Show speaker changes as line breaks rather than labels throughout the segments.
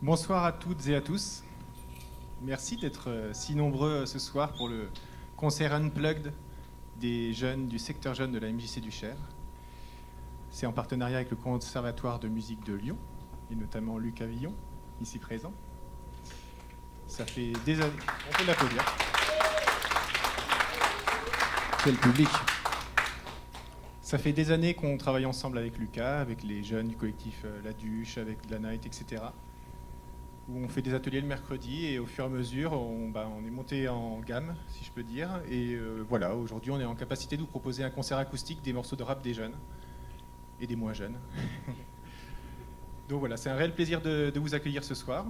Bonsoir à toutes et à tous. Merci d'être si nombreux ce soir pour le concert Unplugged des jeunes du secteur jeune de la MJC du Cher. C'est en partenariat avec le Conservatoire de musique de Lyon, et notamment Luc Avillon, ici présent. Ça fait des années... On peut l'applaudir. Quel public! Ça fait des années qu'on travaille ensemble avec Lucas, avec les jeunes du collectif La Duche, avec La Night, etc. Où on fait des ateliers le mercredi et au fur et à mesure, on est monté en gamme, si je peux dire. Et voilà, aujourd'hui, on est en capacité de vous proposer un concert acoustique des morceaux de rap des jeunes et des moins jeunes. Donc voilà, c'est un réel plaisir de vous accueillir ce soir.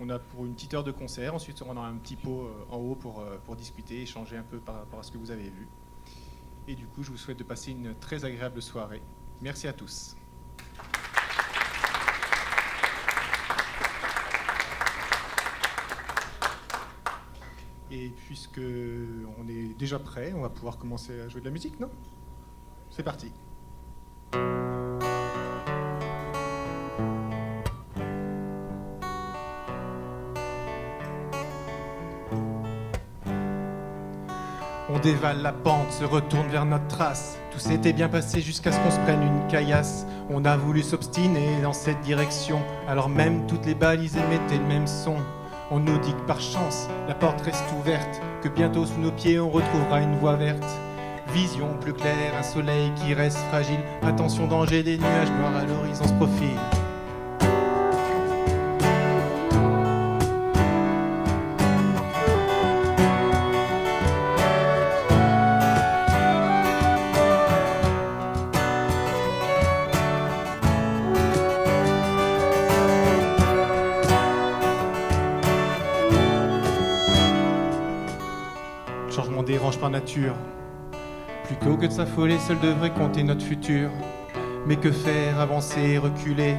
On a pour une petite heure de concert, ensuite on a un petit pot en haut pour discuter, échanger un peu par rapport à ce que vous avez vu. Et du coup, je vous souhaite de passer une très agréable soirée. Merci à tous. Et puisque on est déjà prêt, on va pouvoir commencer à jouer de la musique, non? C'est parti. On dévale la pente, se retourne vers notre trace. Tout s'était bien passé jusqu'à ce qu'on se prenne une caillasse. On a voulu s'obstiner dans cette direction, alors même toutes les balises émettaient le même son. On nous dit que par chance, la porte reste ouverte, que bientôt sous nos pieds on retrouvera une voie verte. Vision plus claire, un soleil qui reste fragile. Attention, danger, des nuages noirs à l'horizon se profilent. Par nature. Plutôt que de s'affoler, seul devrait compter notre futur. Mais que faire, avancer, reculer?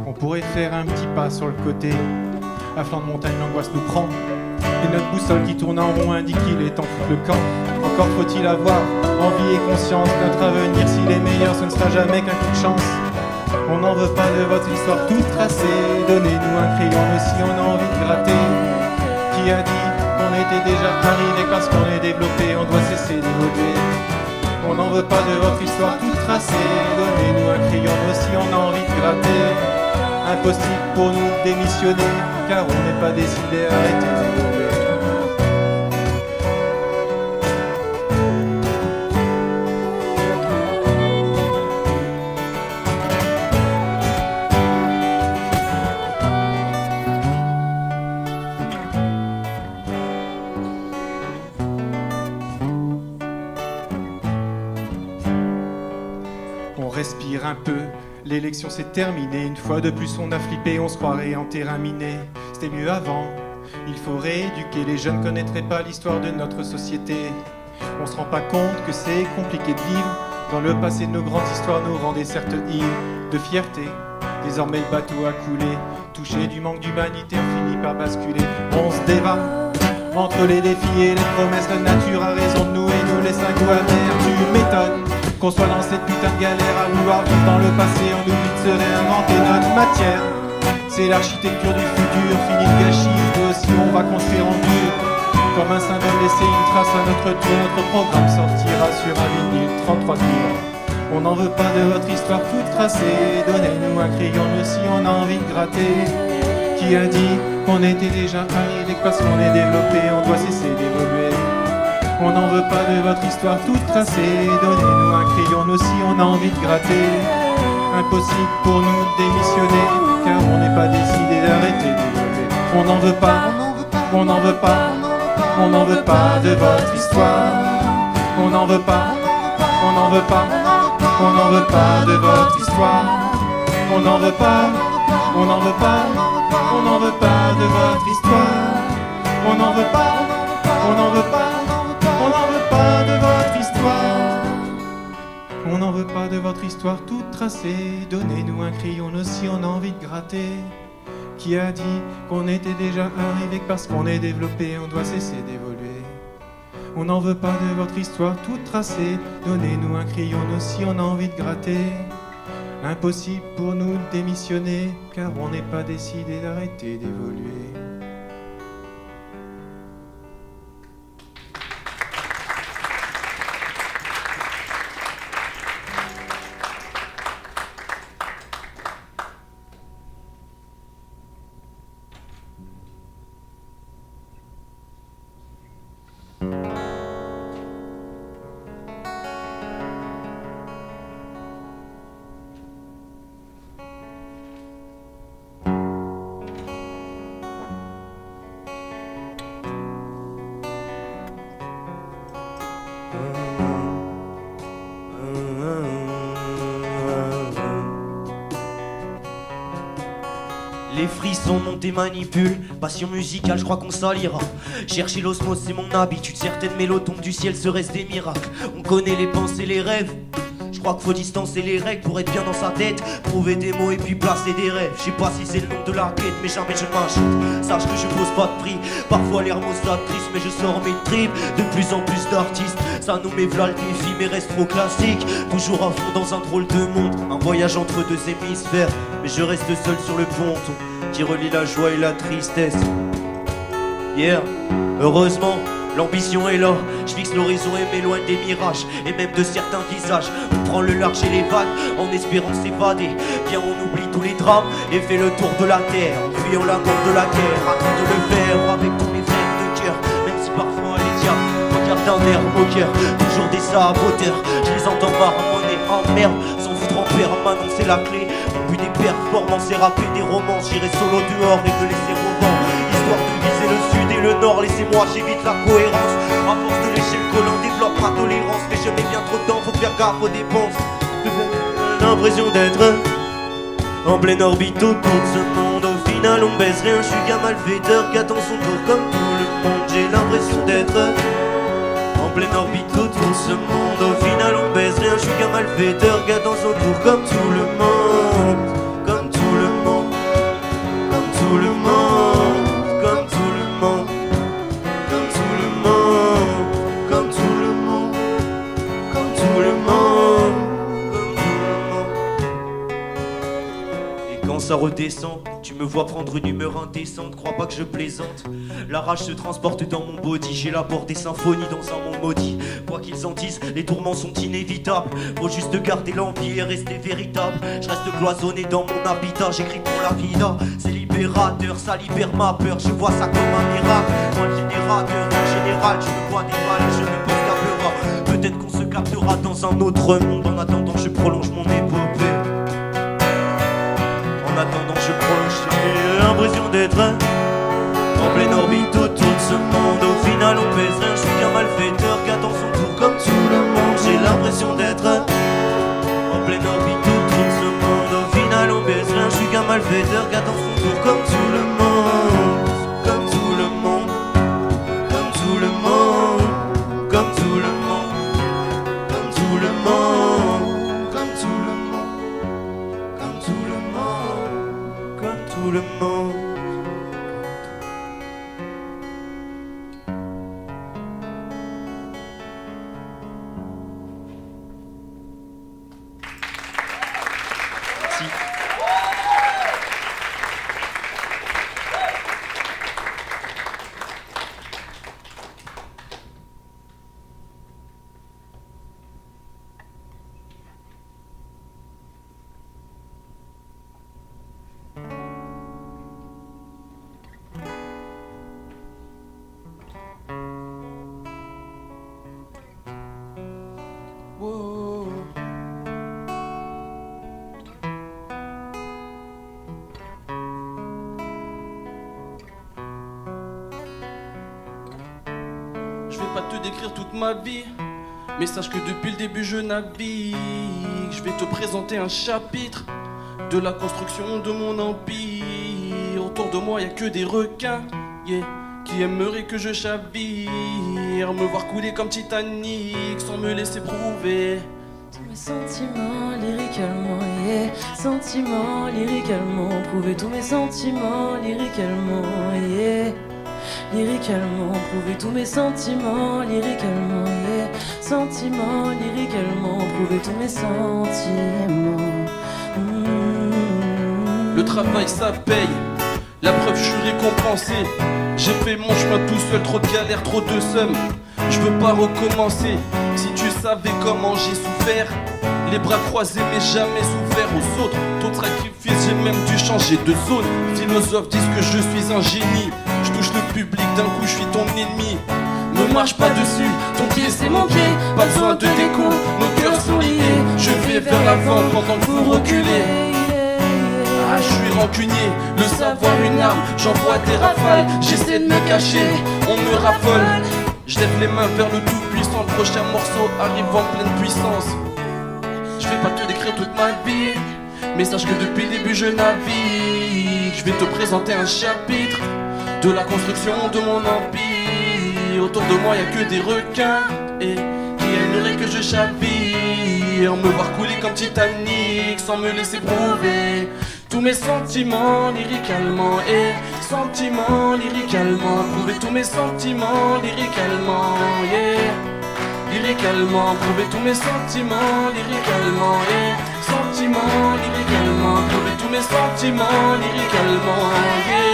On pourrait faire un petit pas sur le côté. À flanc de montagne, l'angoisse nous prend. Et notre boussole qui tourne en rond indique qu'il est temps de foutre le camp. Encore faut-il avoir envie et conscience. Notre avenir, s'il est meilleur, ce ne sera jamais qu'un coup de chance. On n'en veut pas de votre histoire toute tracée. Donnez-nous un crayon, mais si on a envie de gratter. Qui a dit qu'on était déjà arrivé parce qu'on est développé, on doit cesser d'évoluer. On n'en veut pas de votre histoire toute tracée. Donnez-nous un crayon si on a envie de gratter. Impossible pour nous de démissionner, car on n'est pas décidé à arrêter d'évoluer. Respire un peu, l'élection s'est terminée. Une fois de plus on a flippé, on se croirait en terrain miné. C'était mieux avant, il faut rééduquer. Les jeunes connaîtraient pas l'histoire de notre société. On se rend pas compte que c'est compliqué de vivre. Dans le passé nos grandes histoires nous rendaient certes ivres de fierté. Désormais le bateau a coulé. Touché du manque d'humanité, on finit par basculer. On se débat entre les défis et les promesses. La nature a raison de nous et nous laisse un goût amer. Tu m'étonnes qu'on soit dans cette putain de galère à vouloir vivre dans le passé. On oublie de se réinventer notre matière. C'est l'architecture du futur, fini de gâchis. Nous aussi on va construire en dur. Comme un symbole, laisser une trace à notre tour. Notre programme sortira sur un vinyle 33 tours. On n'en veut pas de votre histoire toute tracée. Donnez-nous un crayon si on a envie de gratter. Qui a dit qu'on était déjà arrivé parce qu'on est développé, on doit cesser d'évoluer. On n'en veut pas de votre histoire toute tracée. Donnez-nous un crayon si on a envie de gratter. Impossible pour nous de démissionner, car on n'est pas décidé d'arrêter d'évoluer. On n'en veut pas, on n'en veut pas, on n'en veut pas de votre histoire. On n'en veut pas, on n'en veut pas, on n'en veut pas de votre histoire. On n'en veut pas, on n'en veut pas, on n'en veut pas de votre histoire. On n'en veut pas, on n'en veut pas. On n'en veut pas de votre histoire. On n'en veut pas de votre histoire toute tracée. Donnez-nous un crayon si on a envie de gratter. Qui a dit qu'on était déjà arrivé parce qu'on est développé, on doit cesser d'évoluer. On n'en veut pas de votre histoire toute tracée. Donnez-nous un crayon si on a envie de gratter. Impossible pour nous de démissionner, car on n'est pas décidé d'arrêter d'évoluer.
Les frissons montent et manipulent, passion musicale, je crois qu'on s'alliera. Chercher l'osmose, c'est mon habitude, certaines mélodies tombent du ciel, serait-ce des miracles. On connaît les pensées, les rêves. Je crois qu'il faut distancer les règles pour être bien dans sa tête. Trouver des mots et puis placer des rêves. Je sais pas si c'est le nom de la quête, mais jamais je m'achète. Sache que je pose pas de prix. Parfois l'air triste, mais je sors mes tripes. De plus en plus d'artistes, ça nous met v'là le défi, mais reste trop classique. Toujours à fond dans un drôle de monde. Un voyage entre deux hémisphères, mais je reste seul sur le ponton qui relie la joie et la tristesse. Yeah, heureusement, l'ambition est là. Je fixe l'horizon et m'éloigne des mirages et même de certains visages. On prend le large et les vagues en espérant s'évader. Bien on oublie tous les drames et fait le tour de la terre en fuyant la mort de la guerre. Attends de le faire avec tous mes frères de cœur, même si parfois les diables regardent d'un air moqueur. Toujours des saboteurs, je les entends marmonner en merde sans foutre en permanence, c'est la clé. Mon but des performances, c'est rapper des romances. J'irai solo dehors et me laisser au vent, histoire de viser le sud et le nord. Laissez-moi, j'évite la cohérence. À force de l'échelle collant, développe ma tolérance. Mais je mets bien trop de temps, faut faire gaffe aux dépenses. J'ai l'impression d'être en pleine orbite autour de ce monde. Au final on baisse rien, je suis qu'un malfaiteur qui attend son tour comme tout le monde. J'ai l'impression d'être en pleine orbite autour de ce monde. Au final on baisse rien, je suis qu'un malfaiteur qui attend son tour comme tout le monde. Comme tout le monde. Comme tout le monde. Comme tout le monde. Comme tout le monde. Comme tout le monde. Comme tout le monde. Comme tout le monde. Et quand ça redescend, tu me vois prendre une humeur indécente. Crois pas que je plaisante. La rage se transporte dans mon body. J'élabore des symphonies dans un monde maudit. Quoi qu'ils en disent, les tourments sont inévitables. Faut juste garder l'envie et rester véritable. Je reste cloisonné dans mon habitat. J'écris pour la vida, c'est libérateur. Ça libère ma peur, je vois ça comme un miracle. Moi le générateur, en général, je me vois déballer, je ne pense qu'à pleurer. Peut-être qu'on se captera dans un autre monde. En attendant, je prolonge mon épopée. En attendant, je prolonge, j'ai l'impression d'être en pleine orbite autour de ce monde. Au final on pèse rien, je suis qu'un malfaiteur qui attend son tour comme tout le monde. J'ai l'impression d'être en pleine orbite autour de ce monde. Au final on pèse rien, je suis qu'un malfaiteur qui attend son tour comme tout le monde. Comme tout le monde. Comme tout le monde. Comme tout le monde. Comme tout le monde. Comme tout le monde. Comme tout le monde. Comme tout le monde.
Je vais pas te décrire toute ma vie, mais sache que depuis le début je navigue. Je vais te présenter un chapitre de la construction de mon empire. Autour de moi y a que des requins, yeah, qui aimeraient que je chavire. Me voir couler comme Titanic sans me laisser prouver
tous mes sentiments lyricalement, yeah. Sentiments lyricalement, prouver tous mes sentiments lyricalement, yeah. Lyricalement, prouver tous mes sentiments lyricalement, yeah. Sentiments lyricalement, prouver tous mes sentiments.
travail ça paye. La preuve, je suis récompensé. J'ai fait mon chemin tout seul, trop de galères, trop de seum. Je veux pas recommencer. Si tu savais comment j'ai souffert, les bras croisés mais jamais souffert aux autres. Ton sacrifice, j'ai même dû changer de zone. Philosophes disent que je suis un génie. Je touche le public, d'un coup je suis ton ennemi. Me marche pas dessus, ton pied c'est mon pied. Pas besoin de déco, nos cœurs sont liés. Je vais vers l'avant pendant que vous reculez. Ah, je suis rancunier, le savoir une arme, j'envoie des rafales, j'essaie de me cacher, on me raffole. Je lève les mains vers le tout-puissant, le prochain morceau arrive en pleine puissance. Je vais pas te décrire toute ma vie, mais sache que depuis le début je navigue. Je vais te présenter un chapitre de la construction de mon empire. Autour de moi y'a que des requins et qui aimeraient que je chavire, me voir couler comme Titanic sans me laisser prouver tous mes sentiments lyricalement et sentiments lyricalement, prouver tous mes sentiments lyricalement, yeah. Lyricalement, prouver tous mes sentiments lyricalement et sentiments lyricalement, prouver tous mes sentiments lyricalement, yeah.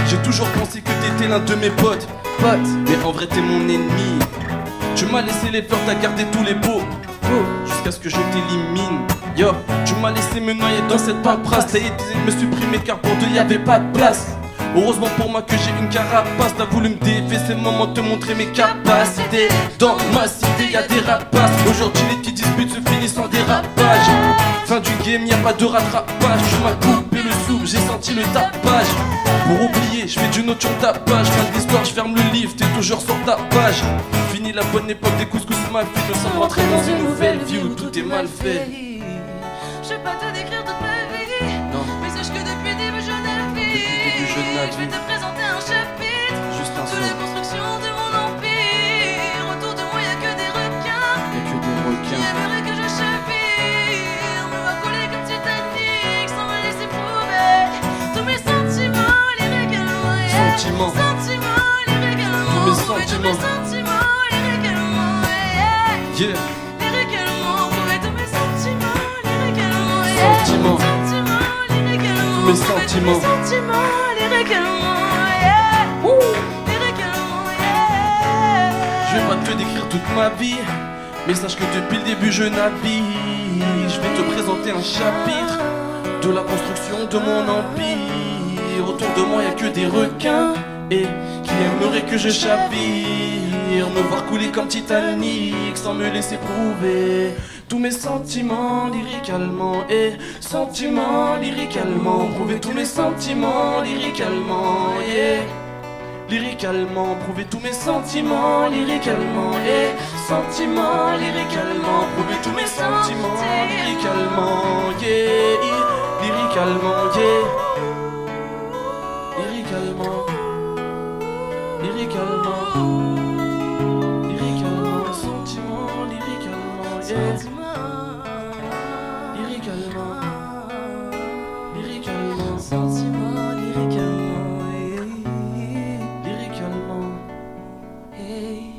J'ai toujours pensé que t'étais l'un de mes potes, mais en vrai t'es mon ennemi. Tu m'as laissé les fleurs, t'as gardé tous les beaux jusqu'à ce que je t'élimine. Yo, tu m'as laissé me noyer dans cette paperasse. T'as essayé de me supprimer car pour deux y'avait pas de place. Heureusement pour moi que j'ai une carapace. T'as voulu me défier, c'est le moment de te montrer mes capacités. Dans ma cité y'a des rapaces. Aujourd'hui les petites disputes se finissent en dérapage. Fin du game, y'a pas de rattrapage. Tu m'as coupé le souffle, j'ai senti le tapage. Pour oublier, je fais du notion tapage. Fin de l'histoire, je ferme le livre, t'es toujours sur ta page. Fini la bonne époque des couscous mal fait. Nous sommes rentrés dans une nouvelle vie où tout est mal fait.
Je vais pas te décrire toute ma vie,
non.
Mais sache que depuis le début je navigue. Je vais te présenter un chapitre
juste un
de la construction de mon empire. Autour de moi y'a que des requins,
y'a que des
qui aimeraient que je chavire, me voir couler comme Titanic sans me laisser prouver tous mes sentiments lyricalement, yeah.
Sentiments
lyricalement,
tous mes
prouver tous
sentiments
mes sentiments lyricalement, yeah. Lyricalement, prouver tous mes sentiments lyricalement, yeah.
Sentiments
Lyricalement,
tous mes sentiments
lyricalement, yeah. Lyricalement, yeah.
Je vais pas te décrire toute ma vie, mais sache que depuis le début je navigue. Je vais te présenter un chapitre de la construction de mon empire. Autour de moi y'a que des requins et qui aimeraient que je chavire, me voir couler comme Titanic sans me laisser prouver tous mes sentiments lyricalement et sentiments lyricalement, prouver tous mes sentiments lyricalement, yeah. Lyricalement, prouver tous mes sentiments lyricalement et sentiments lyricalement, prouver tous mes sentiments lyricalement, yeah. Lyricalement, yeah. Lyricalement, sentiments lyricalement, yeah. Lyricalement,
Sentiments lyricalement,
lyricalement.
hey.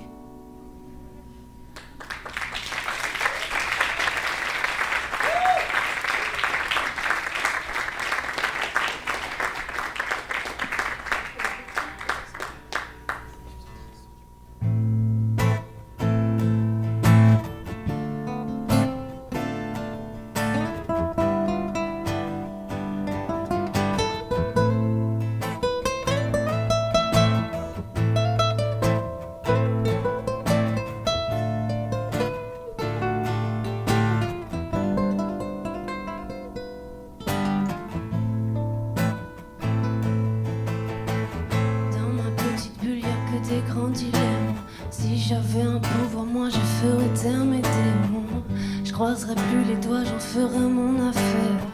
Des grands dilemmes. Si j'avais un pouvoir, moi je ferais taire mes démons. Je croiserais plus les doigts, j'en ferais mon affaire.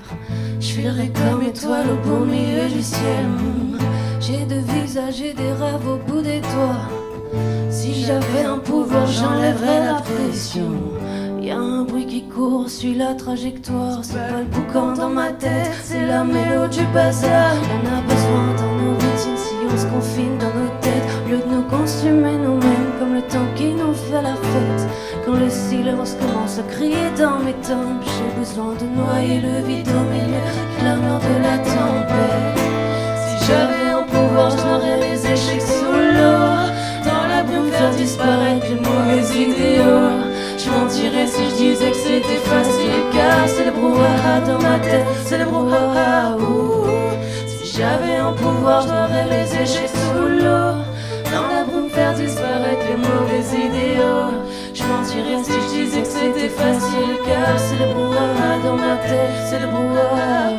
Je filerais comme étoile au beau milieu du ciel. J'ai deux visages et des rêves au bout des doigts. Si j'avais un pouvoir, j'enlèverais la pression. Y'a un bruit qui court, suit la trajectoire. C'est pas le boucan dans ma tête, c'est la mélodie du bazar. Y'en a besoin dans nos routines si on se confine dans nos têtes. Au lieu de nous consumer nous-mêmes comme le temps qui nous fait la fête. Quand le silence commence à crier dans mes tempes, j'ai besoin de noyer le vide au milieu de la clameur de la tempête. Si j'avais un pouvoir, je n'aurais les échecs sous l'eau. Dans la brume, faire disparaître les mauvais idéaux. Je mentirais si je disais que c'était facile, car c'est le brouhaha dans ma tête, c'est le brouhaha. Si j'avais un pouvoir, je n'aurais les échecs sous l'eau. Dans la brume, faire disparaître les mauvais idéaux. Je mentirais si je disais que c'était facile, car c'est le brouhaha dans ma tête, c'est le brouhaha.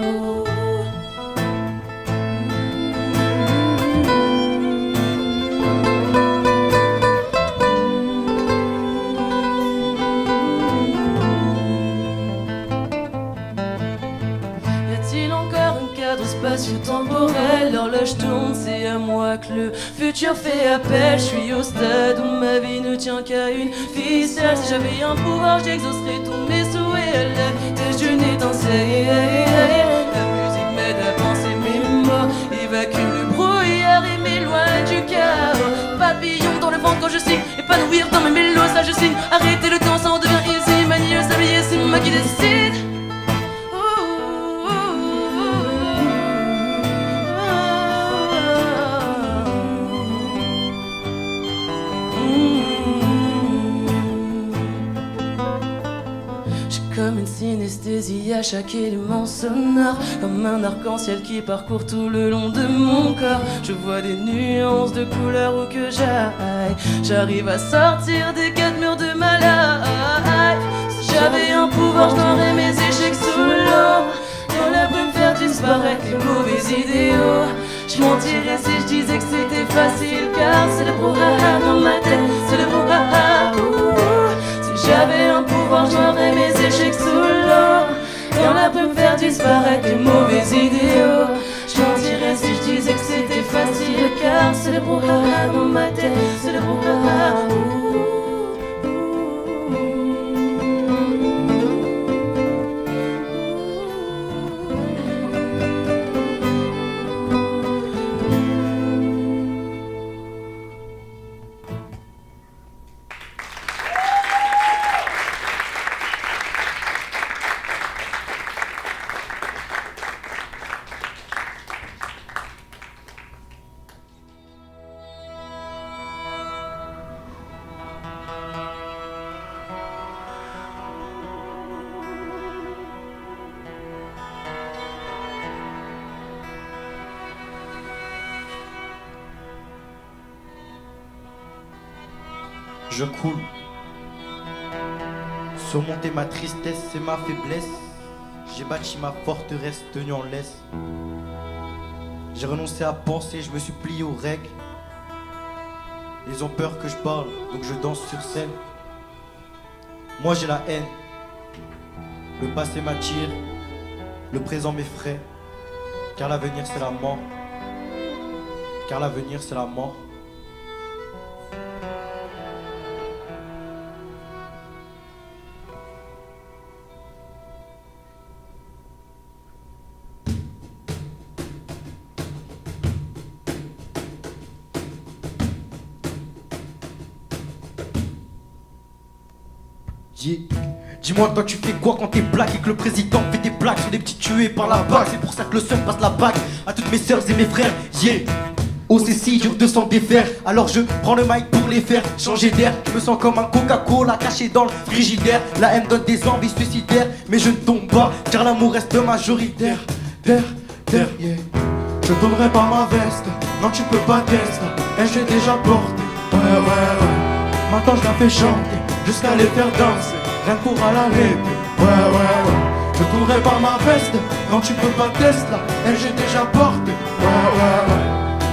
Spatio-temporel, l'horloge tourne, c'est à moi que le futur fait appel. Je suis au stade où ma vie ne tient qu'à une ficelle. Si j'avais un pouvoir, j'exaucerais tous mes souhaits. À la vitesse d'une étincelle, la musique m'aide à penser mes mots, évacue le brouillard et m'éloigne du chaos. Papillon dans le vent quand je signe, épanouir dans mes mélos, ça je signe. Arrêter le temps, ça en devient easy. Manier le sablier, c'est moi qui décide. Comme une synesthésie à chaque élément sonore, comme un arc-en-ciel qui parcourt tout le long de mon corps. Je vois des nuances de couleurs où que j'aille. J'arrive à sortir des quatre murs de ma life. Si j'avais un pouvoir, j'aurais mes échecs sous l'eau. Dans la brume, faire disparaître les mauvais idéaux. Je mentirais si je disais que c'était facile, car c'est le brouhaha dans ma tête, c'est le brouhaha. Si j'avais un pouvoir, j'aurais mes échecs sous l'eau. Dans la brume, faire disparaître les mauvais idéaux. Je mentirais si je disais que c'était facile, car c'est le brouhaha dans ma tête, c'est le brouhaha.
Je coule. Surmonter ma tristesse, c'est ma faiblesse. J'ai bâti ma forteresse tenue en laisse. J'ai renoncé à penser, je me suis plié aux règles. Ils ont peur que je parle, donc je danse sur scène. Moi j'ai la haine. Le passé m'attire, le présent m'effraie. Car l'avenir c'est la mort. Car l'avenir c'est la mort. Dis-moi toi tu fais quoi quand t'es black et que le président fait des blagues sur des petits tués par la bague. C'est pour ça que le seul passe la bague à toutes mes sœurs et mes frères. Oh c'est si dur de s'en défaire. Alors je prends le mic pour les faire changer d'air. Je me sens comme un Coca-Cola caché dans le frigidaire. La haine donne des envies suicidaires, mais je ne tombe pas car l'amour reste majoritaire. Yeah. Je donnerai pas ma veste. Non tu peux pas tester. Et j'ai déjà porté. Ouais. Maintenant je la fais chanter jusqu'à les faire danser. Rien pour à la répé. Ouais. Je courrai par ma veste. Non tu peux pas tester là. Elle j'ai déjà porté. Ouais.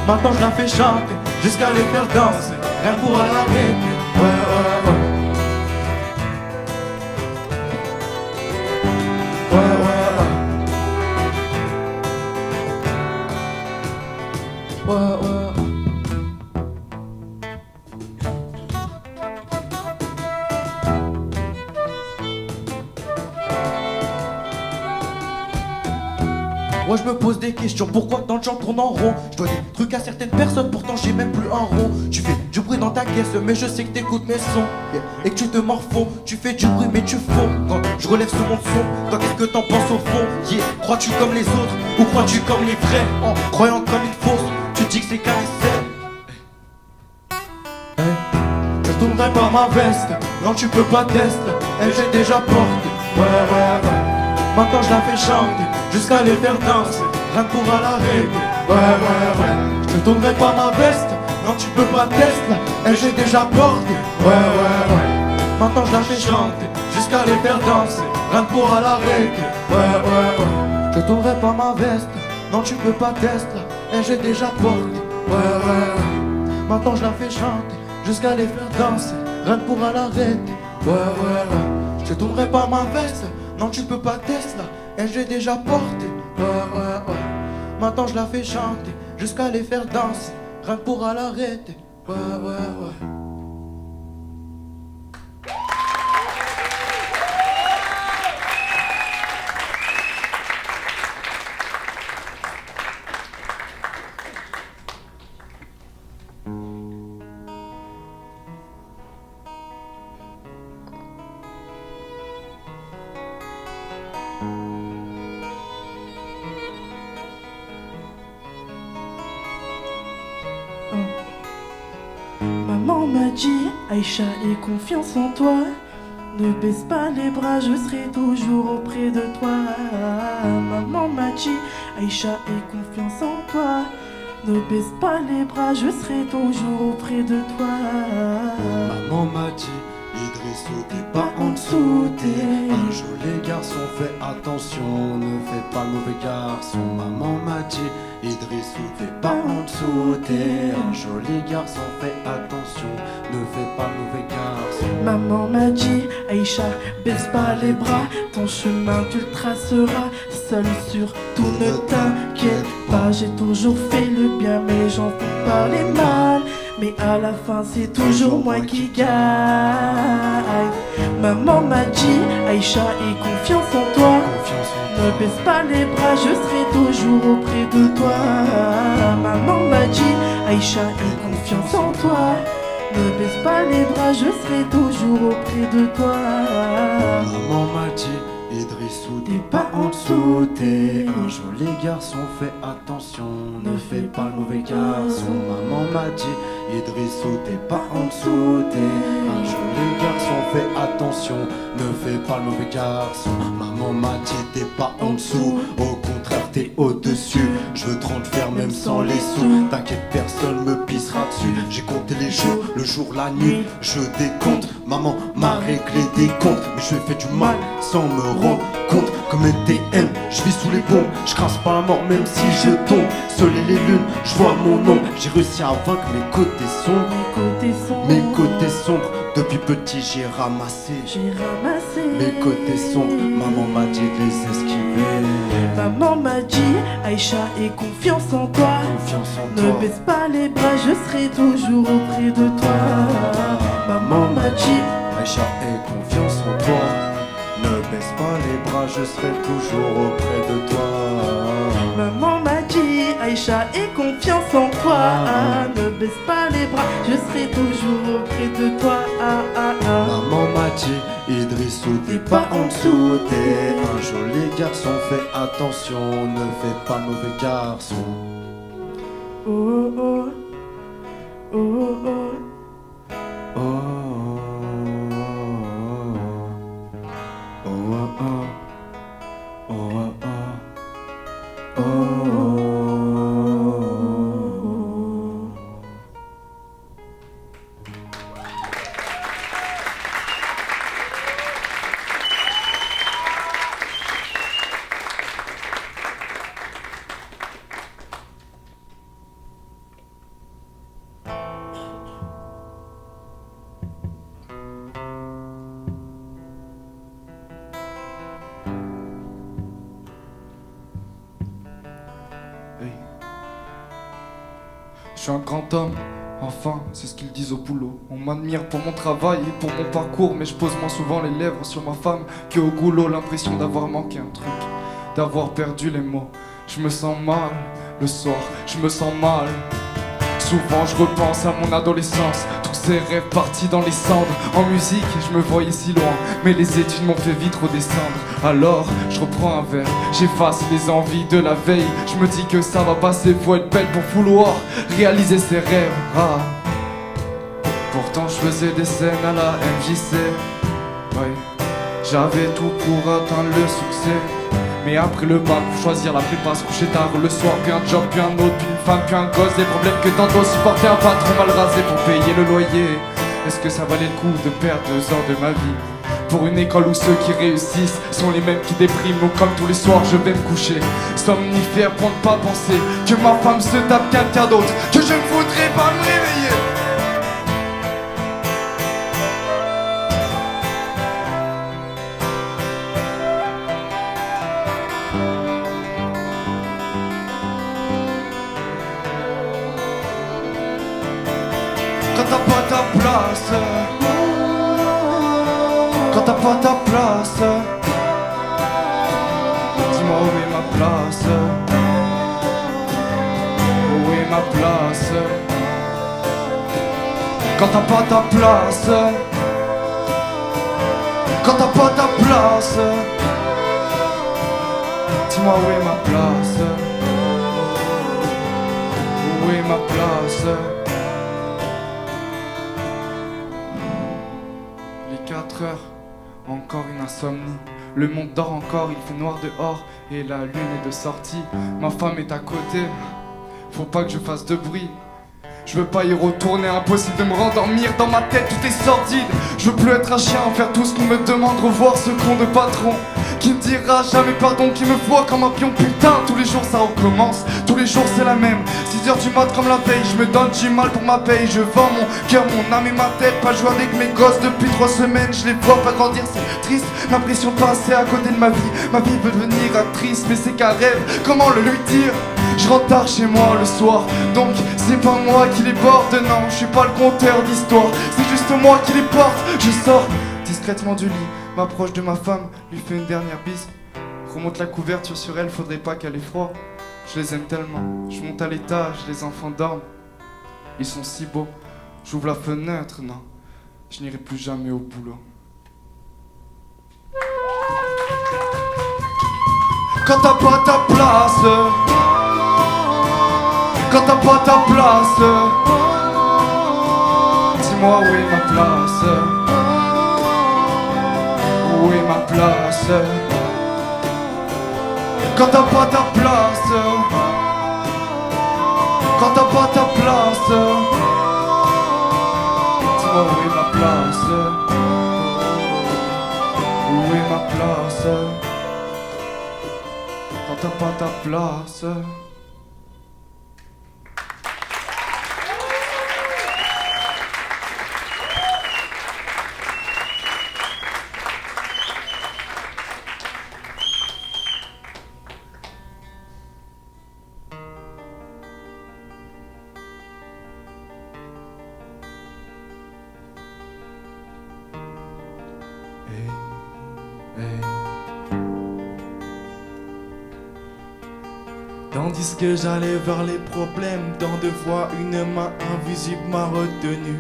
Maintenant je la fais chanter jusqu'à les faire danser. Rien pour à la répé. Ouais.
Moi je me pose des questions, pourquoi tant de gens tournent en rond? Je dois des trucs à certaines personnes, pourtant j'ai même plus un rond. Tu fais du bruit dans ta caisse, mais je sais que t'écoutes mes sons, et que tu te morfonds. Tu fais du bruit mais tu fonds quand je relève ce mon son. Toi qu'est-ce que t'en penses au fond? Crois-tu comme les autres ou crois-tu comme les vrais? En croyant comme une fausse, tu dis que c'est qu'un essai. Je tournerai par ma veste, non tu peux pas tester, elle j'ai déjà porté. Ouais. Maintenant je la fais chanter, jusqu'à les faire danser, rien que pour à la règle. Ouais. Je tournerai pas ma veste, non tu peux pas tester, elle j'ai déjà porté. Ouais. Maintenant je la fais chanter, jusqu'à les faire danser, rien que pour à la règle. Ouais. Je tournerai pas ma veste, non tu peux pas tester, elle j'ai déjà porté. Ouais. Maintenant je la fais chanter, jusqu'à les faire danser, rien que pour à l'arrêter. Ouais. Je tournerai pas ma veste, non tu peux pas tester, elle j'ai déjà porté. Ouais. Maintenant je la fais chanter, jusqu'à les faire danser, rien que pour à l'arrêter. Ouais.
Maman m'a dit, Aïcha, aie confiance en toi. Ne baisse pas les bras, je serai toujours auprès de toi. Maman m'a dit, Aïcha, aie confiance en toi. Ne baisse pas les bras, je serai toujours auprès de toi.
Maman m'a dit, Idrissou, t'es pas en dessous, t'es un joli garçon, fais attention, ne fais pas le mauvais garçon. Maman m'a dit, Idrissou, t'es pas en dessous, t'es un joli garçon, fais attention, ne fais pas le mauvais garçon.
Maman m'a dit, Aïcha, baisse pas les bras, ton chemin tu le traceras. Seul surtout ne t'inquiète pas, j'ai toujours fait le bien mais j'en fais pas les mal. Mais à la fin c'est toujours moi qui gagne. Maman m'a dit, Aïcha, aie confiance en toi. Ne baisse pas les bras, je serai toujours auprès de toi. Maman m'a dit, Aïcha, aie confiance en toi. Ne baisse pas les bras, je serai toujours auprès de toi.
Maman m'a dit, Idrissou, t'es pas en dessous, t'es un joli garçon, fais attention, ne fais pas le mauvais garçon. Maman m'a dit, Idrissou, t'es pas en dessous, t'es un joli garçon, fais attention, ne fais pas le mauvais garçon. Maman m'a dit, t'es pas en dessous, au contraire t'es au-dessus. Je veux te rendre fier même sans les sous, t'inquiète personne me pissera dessus. J'ai compté les jours, le jour, la nuit, je décompte. Maman m'a réglé des comptes, mais je lui ai fait du mal sans me rendre compte. Comme un TM, je vis sous les bombes, je crasse pas la mort même si je tombe. Soleil les lunes, je vois mon nom. J'ai réussi à vaincre mes côtés sombres. Mes côtés sombres, depuis petit j'ai ramassé mes côtés sombres. Maman m'a dit de les esquiver.
Maman m'a dit, Aïcha, aie confiance en toi. Ne baisse pas les bras, je serai toujours auprès de toi. Maman m'a dit,
Aïcha, aie confiance en toi. Ne baisse pas les bras, je serai toujours auprès de toi.
Maman m'a dit, Aïcha, aie confiance en toi. Ne baisse pas les bras, je serai toujours auprès de toi.
Maman m'a dit, Idrissou, t'es pas en dessous, t'es un joli garçon, fais attention, ne fais pas le mauvais garçon.
Oh oh, oh oh,
Oh, oh, oh, oh, oh, oh.
Je suis un grand homme, enfin, c'est ce qu'ils disent au boulot. On m'admire pour mon travail et pour mon parcours, mais je pose moins souvent les lèvres sur ma femme qu'au goulot. L'impression d'avoir manqué un truc, d'avoir perdu les mots. je me sens mal. Le soir, je me sens mal. Souvent je repense à mon adolescence, tous ces rêves partis dans les cendres. En musique, je me voyais si loin, mais les études m'ont fait vite redescendre. Alors, je reprends un verre, j'efface les envies de la veille. Je me dis que ça va passer, faut être belle pour vouloir réaliser ses rêves. Ah. Pourtant je faisais des scènes à la MJC. Ouais, j'avais tout pour atteindre le succès. Mais après le bac, pour choisir la prépa, se coucher tard le soir, puis un job, puis un autre, puis une femme, puis un gosse. Des problèmes que tantôt supporter un patron mal rasé pour payer le loyer. Est-ce que ça valait le coup de perdre 2 heures de ma vie pour une école où ceux qui réussissent sont les mêmes qui dépriment? Donc comme tous les soirs je vais me coucher somnifère pour ne pas penser que ma femme se tape quelqu'un d'autre, que je ne voudrais pas me réveiller. Quand t'as pas ta place, quand t'as pas ta place, dis-moi où est ma place, où est ma place. Quand t'as pas ta place, quand t'as pas ta place, dis-moi où est ma place, où est ma place. 4 heures, encore une insomnie. Le monde dort encore, il fait noir dehors et la lune est de sortie. Ma femme est à côté, faut pas que je fasse de bruit. Je veux pas y retourner, impossible de me rendormir. Dans ma tête tout est sordide. Je veux plus être un chien, faire tout ce qu'on me demande, revoir ce con de patron qui me dira jamais pardon, qui me voit comme un pion. Putain, tous les jours ça recommence, tous les jours c'est la même. 6 heures du mat comme la veille, je me donne du mal pour ma paye. Je vends mon cœur, mon âme et ma tête. Pas jouer avec mes gosses depuis 3 semaines, je les vois pas grandir, c'est triste. L'impression de passer à côté de ma vie veut devenir actrice, mais c'est qu'un rêve, comment le lui dire? Je rentre tard chez moi le soir, donc c'est pas moi qui les borde. Non, je suis pas le conteur d'histoire, c'est juste moi qui les porte. Je sors discrètement du lit, m'approche de ma femme, lui fais une dernière bise. Remonte la couverture sur elle, faudrait pas qu'elle ait froid. Je les aime tellement, je monte à l'étage, les enfants dorment. Ils sont si beaux, j'ouvre la fenêtre, non, je n'irai plus jamais au boulot. Quand t'as pas ta place, quand t'as pas ta place, dis-moi où est ma place, où est ma place. Quand t'as pas ta place, quand t'as pas ta place, dis-moi où est ma place, où est ma place. Quand t'as pas ta place.
Tandis que j'allais vers les problèmes, dans 2 fois une main invisible m'a retenu.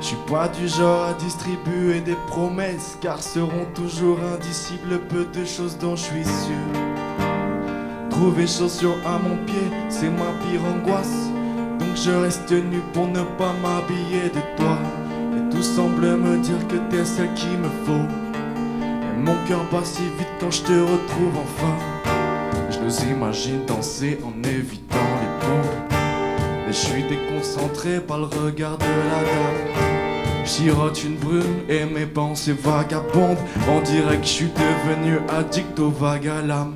Je suis pas du genre à distribuer des promesses, car seront toujours indicibles peu de choses dont je suis sûr. Trouver chaussures à mon pied, c'est ma pire angoisse. Donc je reste nu pour ne pas m'habiller de toi. Et tout semble me dire que t'es celle qu'il me faut. Et mon cœur bat si vite quand je te retrouve enfin. Je nous imagine danser en évitant les bombes. Et je suis déconcentré par le regard de la dame. Girote une brune et mes pensées vagabondent. On dirait que je suis devenu addict aux vagues à l'âme.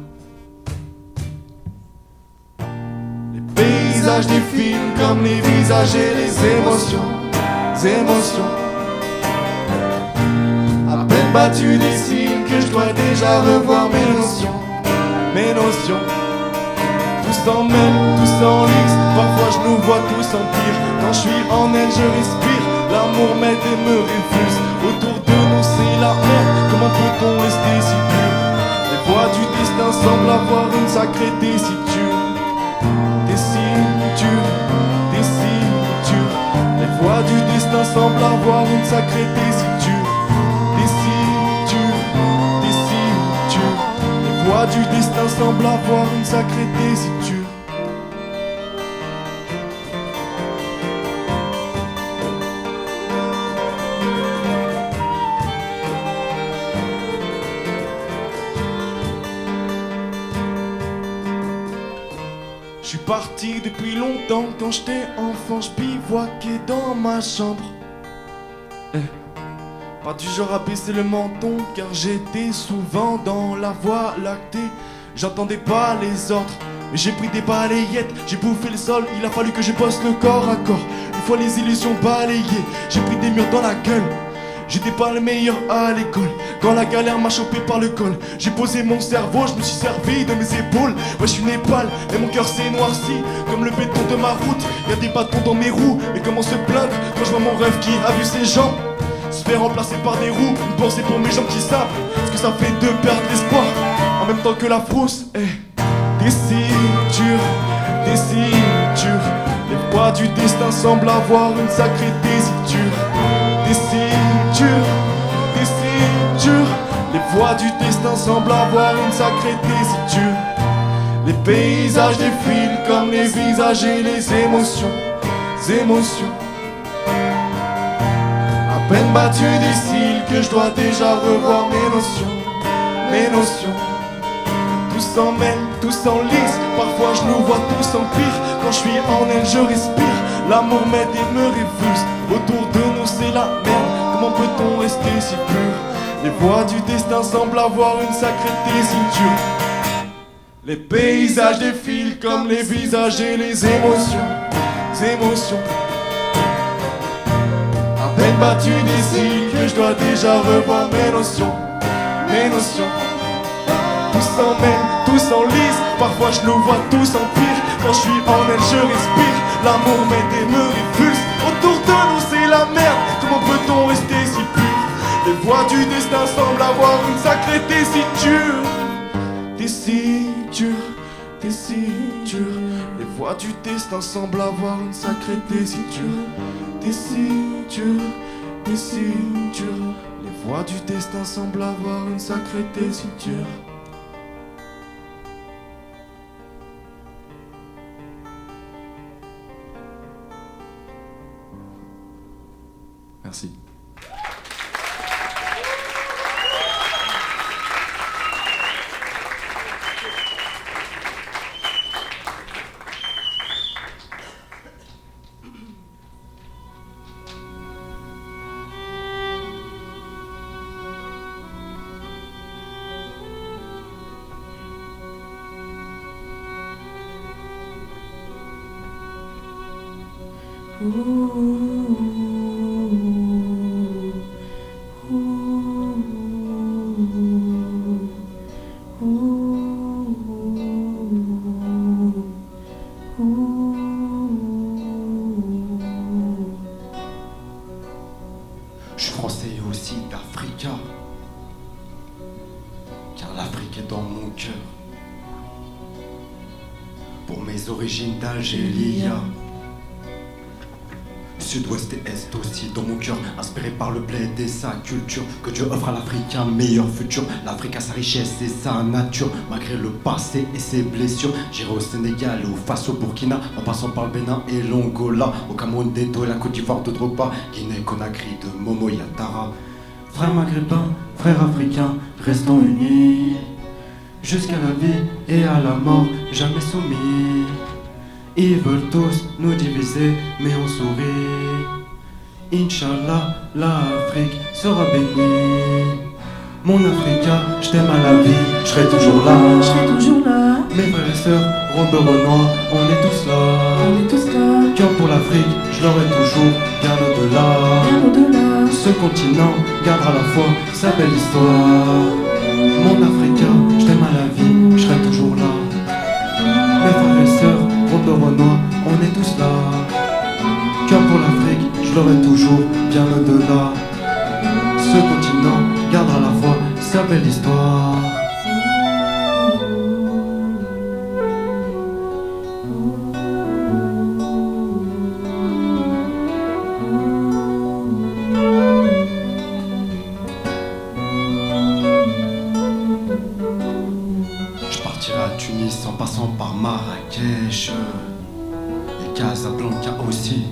Les paysages des films comme les visages et les émotions. À peine battu des signes que je dois déjà revoir mes notions. Tout s'emmêle, tout s'enlise. Parfois je nous vois tous en pire. Quand je suis en elle je respire. L'amour m'aide et me refuse. Autour de nous c'est la merde. Comment peut-on rester si pur? Les voix du destin destin semble avoir une sacrée tessiture. Tessiture, tessiture. Les voies du destin semblent avoir une sacrée tessiture. Tessiture, tessiture. Les voies du destin semblent avoir une sacrée tessiture. Je suis parti depuis longtemps, quand j'étais enfant, je bivouaquais dans ma chambre. Pas du genre à baisser le menton, car j'étais souvent dans la voie lactée. J'entendais pas les ordres, mais j'ai pris des balayettes, j'ai bouffé le sol, il a fallu que je bosse le corps à corps. Une fois les illusions balayées, j'ai pris des murs dans la gueule. J'étais pas le meilleur à l'école, quand la galère m'a chopé par le col. J'ai posé mon cerveau, je me suis servi de mes épaules. Ouais, je suis Népal, mais mon cœur s'est noirci comme le béton de ma route. Y'a des bâtons dans mes roues, mais comment se plaindre quand je vois mon rêve qui a vu ses jambes se fait remplacer par des roues. Une pensée pour mes jambes qui savent ce que ça fait de perdre l'espoir en même temps que la frousse. Tessiture, tessiture. Les voies du destin semblent avoir une sacrée tessiture. Tessiture, tessiture. Les voies du destin semblent avoir une sacrée tessiture. Les paysages défilent comme les visages et les émotions. Émotions. À peine battu des cils que je dois déjà revoir mes notions. Mes notions. Tout s'en mêle, tout s'enlise. Parfois je nous vois tous en pire. Quand je suis en elle je respire. L'amour m'aide et me révulse. Autour de nous c'est la merde. Comment peut-on rester si pur? Les voies du destin semblent avoir une sacrée tessiture. Les paysages défilent comme les visages et les émotions. Émotions. À peine battu des cils que je dois déjà revoir mes notions. Mes notions. Tout s'en mêle, tout s'enlise. Parfois je nous vois tous en pire. Quand je suis en elle je respire. L'amour m'aide et me révulse. Autour de nous c'est la merde. Comment peut-on rester si pur? Les voies du destin semblent avoir une sacrée tessiture. Tessiture, tessiture. Les voies du destin semblent avoir une sacrée tessiture. Tessiture, tessiture. Les voies du destin semblent avoir une sacrée tessiture. Merci.
Je suis français et aussi d'Africa, car l'Afrique est dans mon cœur. Pour mes origines d'Algérie, sud-ouest et est aussi dans mon cœur, inspiré par le bled et sa culture. Que Dieu offre à l'Afrique un meilleur futur. L'Afrique a sa richesse et sa nature, malgré le passé et ses blessures. J'irai au Sénégal ou face au Burkina, en passant par le Bénin et l'Angola, au Cameroun d'Edo et la Côte d'Ivoire de Drogba, Guinée, Conakry de Momo Yatara. Frères maghrébins, frères africains, restons unis, jusqu'à la vie et à la mort, jamais soumis. Ils veulent tous nous diviser, mais on sourit. Inch'Allah, l'Afrique sera bénie. Mon Africa, je t'aime à la vie, je serai toujours là.
Je serai toujours là.
Mes frères et sœurs, ronds de Renoir, on est tous là.
On est tous là.
Cœur pour l'Afrique, je l'aurai toujours, bien au-delà.
Bien au-delà.
Ce continent gardera la foi, sa belle histoire. Mon Africa, je t'aime à la vie, je serai toujours là. Mes frères et sœurs, ronds de Renoir, on est tous là. Cœur pour l'Afrique, je l'aurai toujours, bien au-delà. Ce continent gardera la foi, sa belle histoire. riche. Et Casablanca aussi.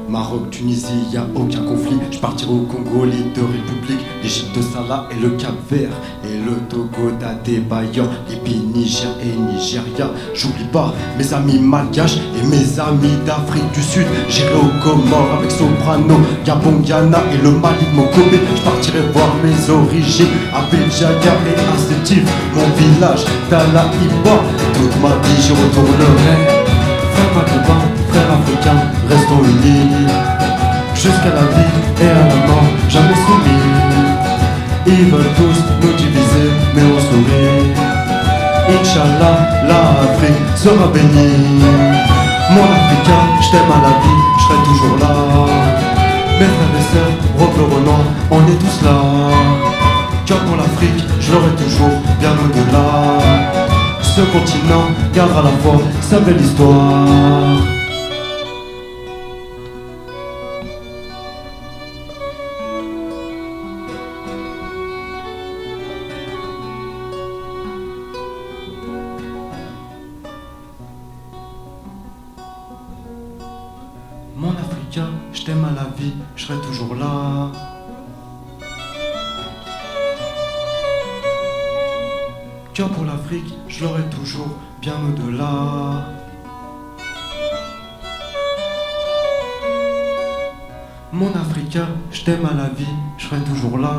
Maroc, Tunisie, y a aucun conflit. Je partirai au Congo, les deux républiques, l'Égypte de Salah et le Cap-Vert, et le Togo d'Adebayor, Libye, Niger et Nigeria. J'oublie pas mes amis malgaches et mes amis d'Afrique du Sud. J'irai au Comores avec Soprano, Gabon, Ghana et le Mali de Mokobé. Je partirai voir mes origines, à Béjaga et à Sétif, mon village d'Alaïba. Toute ma vie j'y retournerai. Frère maghrébin, frère africain, restons unis jusqu'à la vie et à la mort, jamais soumis. Ils veulent tous nous diviser, mais on sourit. Inch'Allah, l'Afrique sera bénie. Mon Africain, je t'aime à la vie, je serai toujours là. Mes frères et sœurs, Robert Renoir, on est tous là. Cœur pour l'Afrique, je l'aurai toujours, bien au-delà. Ce continent gardera la foi, sa belle histoire. Mon Africain, je t'aime à la vie, je serai toujours là. Cœur pour l'Afrique, je l'aurai toujours, bien au-delà. Mon Africain, je t'aime à la vie, je serai toujours là.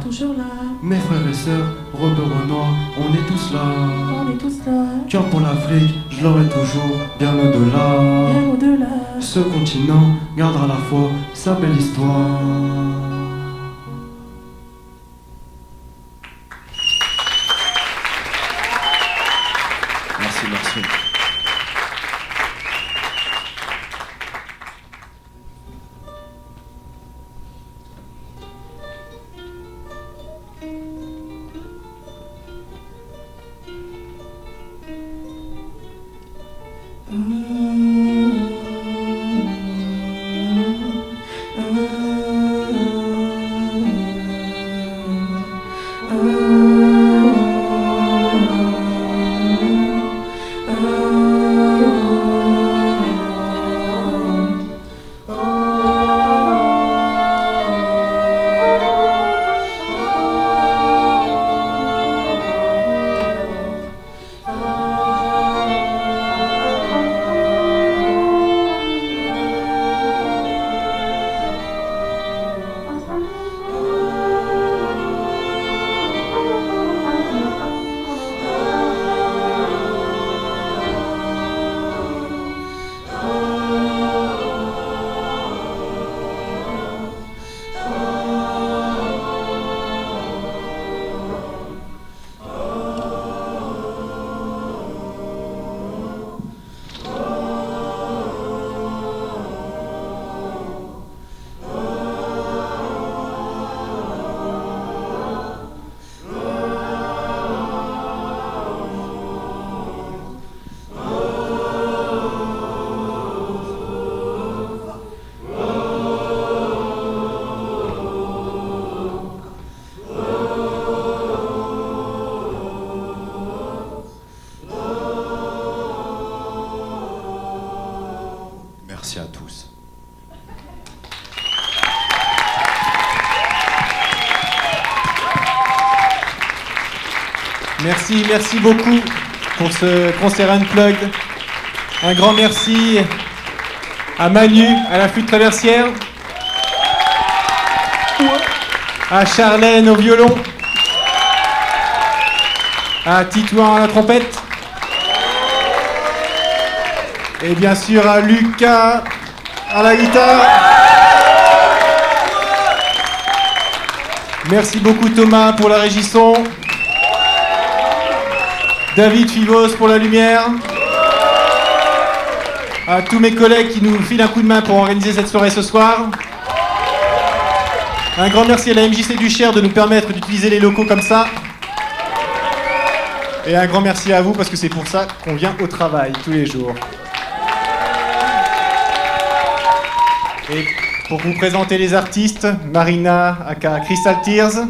Toujours là,
Mes frères et sœurs, Robert Renoir, on est tous là.
on est tous là,
Cœur pour l'Afrique, je l'aurai toujours, bien au-delà.
bien au-delà.
Ce continent gardera la foi, sa belle histoire. Merci. Merci à tous.
Merci beaucoup pour ce concert Unplugged. Un grand merci à Manu, à la flûte traversière, à Charlène au violon, à Titouan à la trompette, et bien sûr à Lucas à la guitare. Merci beaucoup Thomas pour la régie son, David Fivos pour la lumière, à tous mes collègues qui nous filent un coup de main pour organiser cette soirée ce soir. Un grand merci à la MJC du Cher de nous permettre d'utiliser les locaux comme ça. Et un grand merci à vous parce que c'est pour ça qu'on vient au travail tous les jours. Et pour vous présenter les artistes, Marina aka Crystal Tears,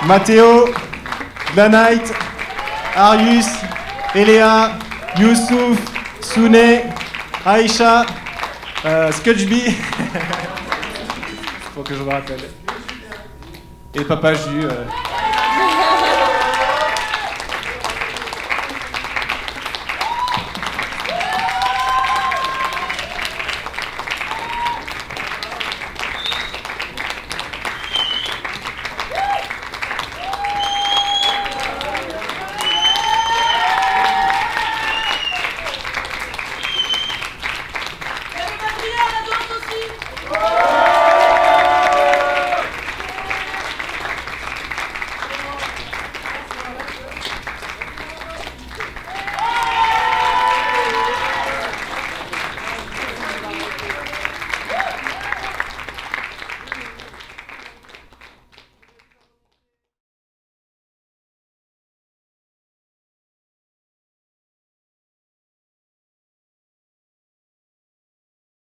Matteo, Danite, Arius, Eléa, Youssouf, Souné, Aïcha, Scudgeby. Faut que je me rappelle. Et Papa Jus.